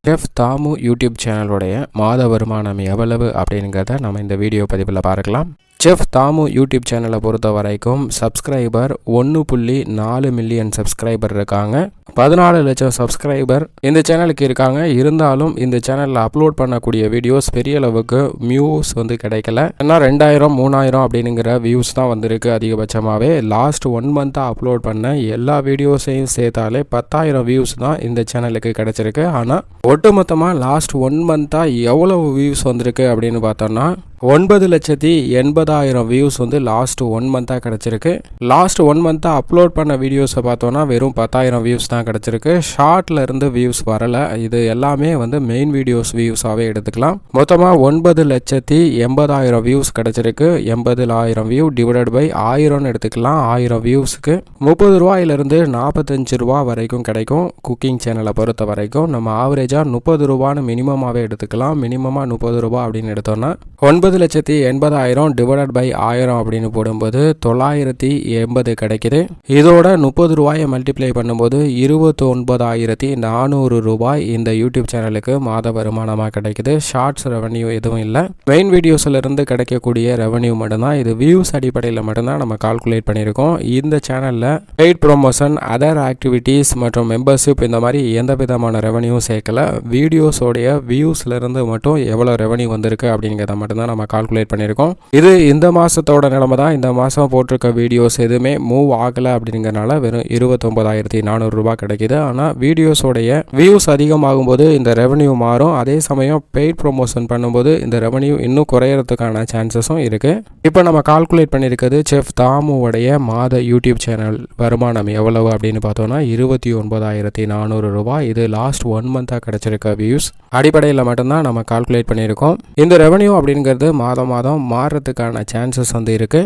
Chef Damu YouTube சேனலுடைய மாத வருமானம் எவ்வளவு அப்படிங்கிறத நம்ம இந்த வீடியோ பதிவில் பார்க்கலாம். செஃப் தாமு யூடியூப் சேனலை பொறுத்த வரைக்கும் சப்ஸ்கிரைபர் 1.4 மில்லியன் சப்ஸ்கிரைபர் இருக்காங்க. 14 லட்சம் சப்ஸ்கிரைபர் இந்த சேனலுக்கு இருக்காங்க. இருந்தாலும் இந்த சேனலில் அப்லோட் பண்ணக்கூடிய வீடியோஸ் பெரிய அளவுக்கு வியூஸ் கிடைக்கல. ஏன்னா 2000 3000 அப்படிங்கிற வியூஸ் தான் வந்திருக்கு அதிகபட்சமாகவே. லாஸ்ட் 1 மந்த்தாக அப்லோட் பண்ண எல்லா வீடியோஸையும் சேர்த்தாலே 10,000 வியூஸ் தான் இந்த சேனலுக்கு கிடைச்சிருக்கு. ஆனால் ஒட்டுமொத்தமாக லாஸ்ட் 1 மந்த்தாக எவ்வளவு வியூஸ் வந்திருக்கு அப்படின்னு பார்த்தோம்னா 9,80,000 வியூஸ் லாஸ்ட் 1 மந்த்தாக கிடச்சிருக்கு. லாஸ்ட் 1 மந்த்தாக அப்லோட் பண்ண வீடியோஸை பார்த்தோன்னா வெறும் 10,000 வியூஸ் தான் கிடச்சிருக்கு. ஷார்ட்ல இருந்து வியூஸ் வரலை. இது எல்லாமே மெயின் வீடியோஸ் வியூஸாகவே எடுத்துக்கலாம். மொத்தமாக 9,80,000 வியூஸ் கிடச்சிருக்கு. 80,000 வியூ டிவைடட் பை 1000 எடுத்துக்கலாம். 1000 வியூஸுக்கு 30 ரூபாயிலிருந்து 45 ரூபா வரைக்கும் கிடைக்கும். குக்கிங் சேனலை பொறுத்த வரைக்கும் நம்ம ஆவரேஜாக 30 ரூபான்னு மினிமமாகவே எடுத்துக்கலாம். மினிமமாக 30 ரூபா அப்படின்னு எடுத்தோன்னா 9,80,000 டிவைடட் பை 1000 அப்படின்னு போடும்போது 980 கிடைக்குது. இதோட 30 ரூபாயை மல்டிப்ளை பண்ணும்போது 29,400 ரூபாய் இந்த யூடியூப் சேனலுக்கு மாத வருமானமாக கிடைக்குது. ஷார்ட்ஸ் ரெவன்யூ எதுவும் இல்லை. மெயின் வீடியோஸ்ல இருந்து கிடைக்கக்கூடிய ரெவன்யூ மட்டும்தான். இது வியூஸ் அடிப்படையில் மட்டும்தான் நம்ம கால்குலேட் பண்ணியிருக்கோம். இந்த சேனலில் பெய்ட் ப்ரொமோஷன், அதர் ஆக்டிவிட்டீஸ் மற்றும் மெம்பர்ஷிப் இந்த மாதிரி எந்த விதமான ரெவன்யூ சேர்க்கல. வீடியோஸோடைய வியூஸ்ல இருந்து மட்டும் எவ்வளோ ரெவன்யூ வந்திருக்கு அப்படிங்கிறத மட்டும்தான் நம்ம கால்குலேட் பண்ணியிருக்கோம். இது இந்த மாதத்தோட நிலைமை தான். இந்த மாதம் போட்டிருக்க வீடியோஸ் எதுவுமே மூவ் ஆகலை அப்படிங்கிறனால வெறும் 29,400 ரூபாய் கிடைக்குது. ஆனால் வீடியோஸோடைய வியூஸ் அதிகமாகும் போது இந்த ரெவன்யூ மாறும். அதே சமயம் பெய்ட் ப்ரொமோஷன் பண்ணும்போது இந்த ரெவன்யூ இன்னும் குறையறதுக்கான சான்சஸும் இருக்கு. இப்போ நம்ம கால்குலேட் பண்ணியிருக்கிறது செஃப் தாமுடைய மாத யூடியூப் சேனல் வருமானம் எவ்வளவு அப்படின்னு பார்த்தோம்னா 29,400 ரூபாய். இது லாஸ்ட் 1 மந்த்தாக கிடைச்சிருக்க வியூஸ் அடிப்படையில் மட்டும்தான் நம்ம கால்குலேட் பண்ணியிருக்கோம். இந்த ரெவன்யூ அப்படிங்கிறது மாதம் மாதம் மாறுறதுக்கான சான்சஸ் இருக்கு.